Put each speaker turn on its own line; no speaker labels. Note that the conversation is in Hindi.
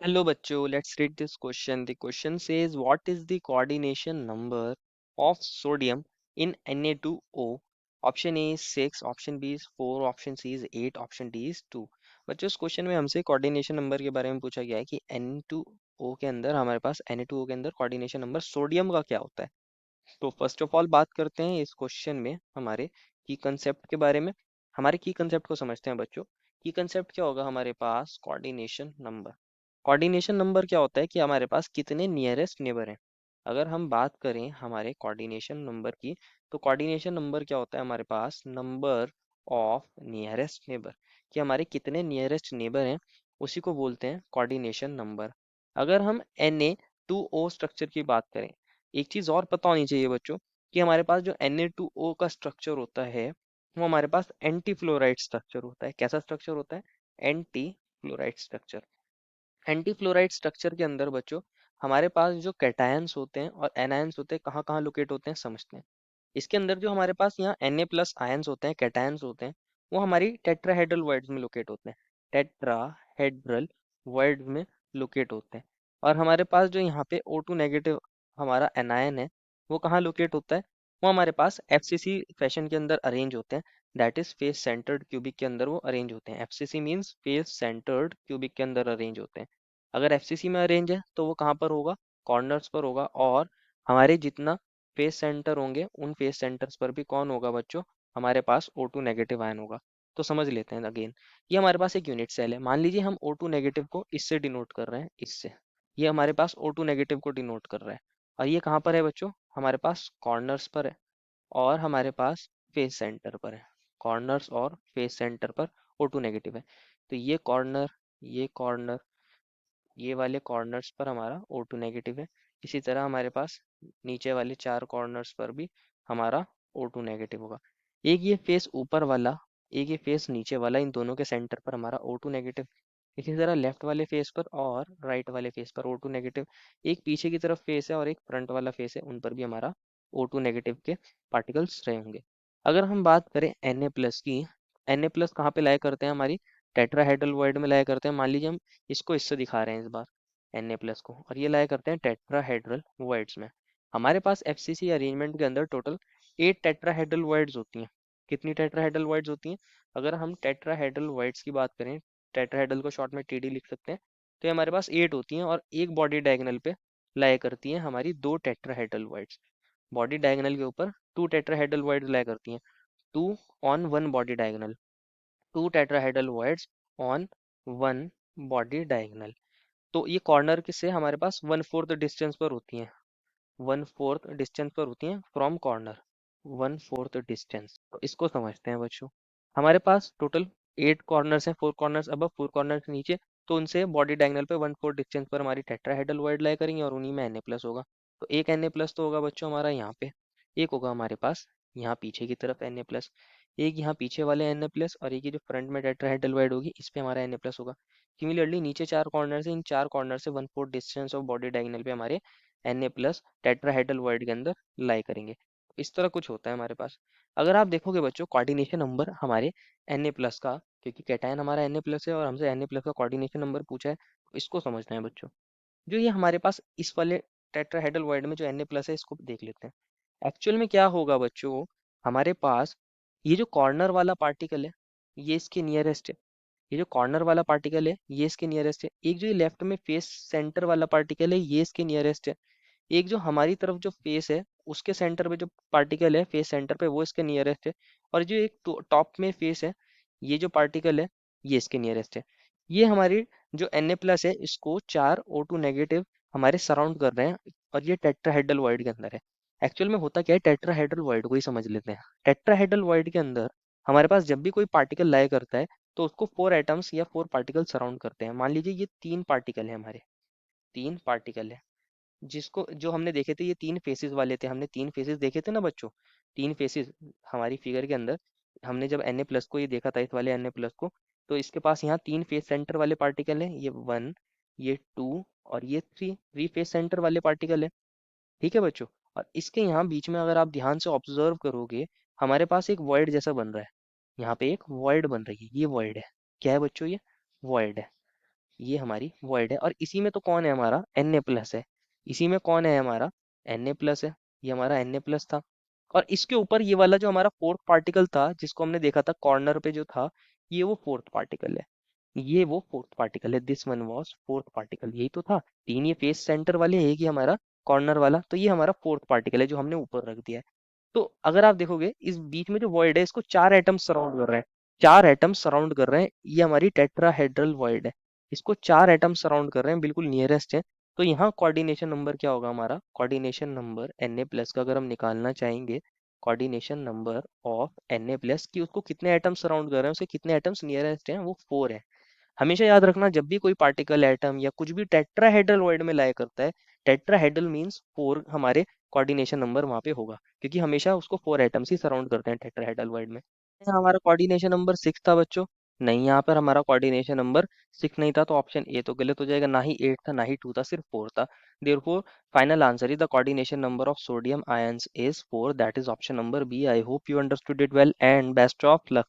Hello bachcho, let's read this question. The question says, what is the coordination number of sodium in Na2O? Option A is 6, option B is 4, option C is 8, option D is 2. बच्चों इस क्वेश्चन में हमसे कोऑर्डिनेशन नंबर के बारे में पूछा गया है कि Na2O के अंदर हमारे पास Na2O के अंदर कोऑर्डिनेशन नंबर सोडियम का क्या होता है। तो फर्स्ट ऑफ ऑल बात करते हैं इस क्वेश्चन में हमारे की कंसेप्ट के बारे में। हमारे की कंसेप्ट को समझते हैं बच्चों। की कंसेप्ट क्या होगा हमारे पास, कोऑर्डिनेशन नंबर। कोऑर्डिनेशन नंबर क्या होता है कि हमारे पास कितने नियरेस्ट नेबर हैं। अगर हम बात करें हमारे कोऑर्डिनेशन नंबर की, तो कोऑर्डिनेशन नंबर क्या होता है हमारे पास, नंबर ऑफ नियरेस्ट नेबर, कि हमारे कितने नियरेस्ट नेबर हैं उसी को बोलते हैं कोऑर्डिनेशन नंबर। अगर हम Na2O स्ट्रक्चर की बात करें, एक चीज और पता होनी चाहिए बच्चों कि हमारे पास जो Na2O का स्ट्रक्चर होता है वो हमारे पास एंटी फ्लोराइड स्ट्रक्चर होता है। कैसा स्ट्रक्चर होता है? Anti fluoride structure. Anti fluoride structure के अंदर बच्चों हमारे पास जो कैटायंस होते हैं और एनायंस होते हैं कहाँ कहाँ लोकेट होते हैं समझते हैं। इसके अंदर जो हमारे पास यहाँ Na+ आयंस होते हैं, कैटायंस होते हैं, वो हमारी टेट्राहेड्रल वर्ड्स में लोकेट होते हैं। टेट्राहेड्रल वर्ड में लोकेट होते हैं। और हमारे पास जो यहाँ पे O2 नेगेटिव हमारा एनायन है वो कहाँ लोकेट होता है, वो हमारे पास FCC फैशन के अंदर अरेंज होते हैं। That is face centred cubic के अंदर वो अरेंज होते हैं। FCC means face centred cubic के अंदर अरेंज होते हैं। अगर FCC में अरेंज है तो वो कहाँ पर होगा, कॉर्नर्स पर होगा। और हमारे जितना फेस सेंटर होंगे उन फेस सेंटर्स पर भी कौन होगा बच्चों, हमारे पास O2 नेगेटिव आयन होगा। तो समझ लेते हैं अगेन, ये हमारे पास एक यूनिट सेल है। मान लीजिए हम O2 नेगेटिव को इससे डिनोट कर रहे हैं, इससे। ये हमारे पास O2 नेगेटिव को डिनोट कर रहा है। और ये कहाँ पर है बच्चों, हमारे पास कॉर्नर्स पर है और हमारे पास फेस सेंटर पर है। कॉर्नर्स और फेस सेंटर पर O2 नेगेटिव है। तो ये कॉर्नर, ये वाले कॉर्नर्स पर हमारा O2 नेगेटिव है। इसी तरह हमारे पास नीचे वाले 4 कॉर्नर्स पर भी हमारा O2 नेगेटिव होगा। एक ये फेस ऊपर वाला, एक ये फेस नीचे वाला, इन दोनों के सेंटर पर हमारा O2 नेगेटिव। इसी तरह लेफ्ट वाले फेस पर और राइट वाले फेस पर O2 नेगेटिव। एक पीछे की तरफ फेस है और एक फ्रंट वाला फेस है, उन पर भी हमारा O2 नेगेटिव के पार्टिकल्स रहे होंगे। अगर हम बात करें Na+ की, Na+ कहाँ पे लाया करते हैं, हमारी टेट्राहेड्रल वर्ड में लाया करते हैं। मान लीजिए हम इसको इससे दिखा रहे हैं इस बार, Na+ को, और ये लाया करते हैं टेट्राहेड्रल वर्ड्स में। हमारे पास FCC अरेंजमेंट के अंदर टोटल 8 टेट्राहेड्रल वर्ड्स होती हैं। कितनी टेट्राहेड्रल वर्ड्स होती हैं? अगर हम टेट्राहेड्रल वर्ड्स की बात करें, टेट्राहेड्रल को शॉर्ट में TD लिख सकते हैं, तो ये हमारे पास 8 होती हैं। और एक बॉडी डायगोनल पे लाया करती हैं हमारी 2 टेट्राहेड्रल वर्ड्स। बॉडी डायगोनल के ऊपर 2 टेट्राहेड्रल वर्ड्स लाया करती हैं। 2 on 1 body diagonal, 2 tetrahedral words on 1 body diagonal. तो ये कॉर्नर से हमारे पास 1/4 डिस्टेंस पर होती हैं, 1/4 डिस्टेंस पर होती हैं फ्रॉम कॉर्नर, 1/4 डिस्टेंस। तो इसको समझते हैं बच्चों। हमारे पास टोटल 8 कॉर्नर्स हैं, 4 कॉर्नर्स अबव, 4 कॉर्नर्स नीचे। तो उनसे बॉडी डायगोनल पे 1/4 डिस्टेंस पर हमारी टेट्राहेड्रल वर्ड लाया करेंगे और उन्हीं में Na+ होगा। तो एक Na+ तो होगा बच्चों हमारा यहाँ पे, एक होगा हमारे पास यहाँ पीछे की तरफ Na+, एक यहाँ पीछे वाले Na+, और एक ये जो फ्रंट में टेट्राहेड्रल वर्ड होगी इस पे हमारा Na+ होगा। सिमिलरली नीचे 4 कॉर्नर से, इन 4 कॉर्नर से 1/4 डिस्टेंस ऑफ बॉडी डायगोनल पे हमारे Na+ टेट्राहेड्रल वर्ड के अंदर लाई करेंगे। इस तरह कुछ होता है हमारे पास। अगर आप देखोगे बच्चों कोऑर्डिनेशन नंबर हमारे Na+ का, क्योंकि कैटायन हमारा Na+ है और हमसे Na+ का कोऑर्डिनेशन नंबर पूछा है, तो इसको समझना है बच्चों। जो ये हमारे पास इस वाले टेट्राहेड्रल वर्ड में जो Na+ है इसको देख लेते हैं। एक्चुअल में क्या होगा बच्चों, हमारे पास ये जो कॉर्नर वाला पार्टिकल है ये इसके नियरेस्ट है। ये जो कॉर्नर वाला पार्टिकल है ये इसके नियरेस्ट है। एक जो ये लेफ्ट में फेस सेंटर वाला पार्टिकल है ये इसके नियरेस्ट है। एक जो हमारी तरफ जो फेस है उसके सेंटर पे जो पार्टिकल है फेस सेंटर पे, वो इसके नियरेस्ट है। और जो एक टॉप में फेस है, ये जो पार्टिकल है ये इसके नियरेस्ट है। ये हमारी जो Na+ है इसको 4 O2 नेगेटिव हमारे सराउंड कर रहे हैं, और ये टेट्राहेड्रल वर्ड के अंदर है। एक्चुअल में होता क्या है, टेट्राहेड्रल वर्ड को ही समझ लेते हैं। टेट्राहेड्रल वर्ड के अंदर हमारे पास जब भी कोई पार्टिकल लाया करता है तो उसको 4 एटम्स या 4 पार्टिकल सराउंड करते हैं। मान लीजिए ये 3 पार्टिकल है, हमारे 3 पार्टिकल है, जिसको जो हमने देखे थे ये 3 फेसेस वाले थे। हमने 3 फेसेस देखे थे ना बच्चों, 3 फेसेस हमारी फिगर के अंदर। हमने जब Na+ को ये देखा था, इस वाले Na+ को, तो इसके पास यहाँ 3 फेस सेंटर वाले पार्टिकल हैं, ये 1, ये 2 और ये 3, 3 फेस सेंटर वाले पार्टिकल है। ठीक है बच्चों। और इसके यहाँ बीच में अगर आप ध्यान से ऑब्जर्व करोगे, हमारे पास एक वॉइड जैसा बन रहा है। यहाँ पे एक वॉइड बन रही है, ये वॉइड है। क्या है बच्चों, ये वॉइड है। ये हमारी वॉइड है और इसी में तो कौन है हमारा Na प्लस है। इसी में कौन है हमारा Na प्लस है। ये हमारा Na प्लस था। और इसके ऊपर ये वाला जो हमारा फोर्थ पार्टिकल था जिसको हमने देखा था कॉर्नर पे जो था, ये वो फोर्थ पार्टिकल है। ये वो फोर्थ पार्टिकल है, this one was fourth particle. यही तो था, तीन ये फेस सेंटर वाले, एक ही हमारा कॉर्नर वाला, तो ये हमारा फोर्थ पार्टिकल है जो हमने ऊपर रख दिया है। तो अगर आप देखोगे इस बीच में जो वॉइड है इसको चार एटम्स सराउंड कर रहे हैं। चार एटम्स सराउंड कर रहे हैं, ये हमारी टेट्राहेड्रल वॉइड है। इसको चार एटम्स सराउंड कर रहे हैं, बिल्कुल नियरेस्ट है। तो यहाँ कोऑर्डिनेशन नंबर क्या होगा हमारा, कोऑर्डिनेशन नंबर Na प्लस का अगर हम निकालना चाहेंगे, coordination number of Na plus की उसको कितने एटम्स सराउंड कर रहे हैं, उसके कितने एटम्स नियरेस्ट हैं, वो 4 है। हमेशा याद रखना जब भी कोई पार्टिकल एटम या कुछ भी टेट्राहेड्रल वर्ड में लाया करता है, टेट्राहेड्रल मींस फोर हमारे कोऑर्डिनेशन नंबर वहां पे होगा, क्योंकि हमेशा उसको फोर एटम्स ही सराउंड करते हैं टेट्राहेड्रल वर्ड में। यहाँ हमारा कोऑर्डिनेशन नंबर 6 था बच्चों। नहीं, यहाँ पर हमारा कोऑर्डिनेशन नंबर 6 नहीं था, तो ऑप्शन ए तो गलत हो जाएगा। ना ही 8 था, ना ही 2 था, सिर्फ 4 था। Therefore final answer is the coordination number of sodium ions is 4, that is option number B. I hope you understood it well and best of luck.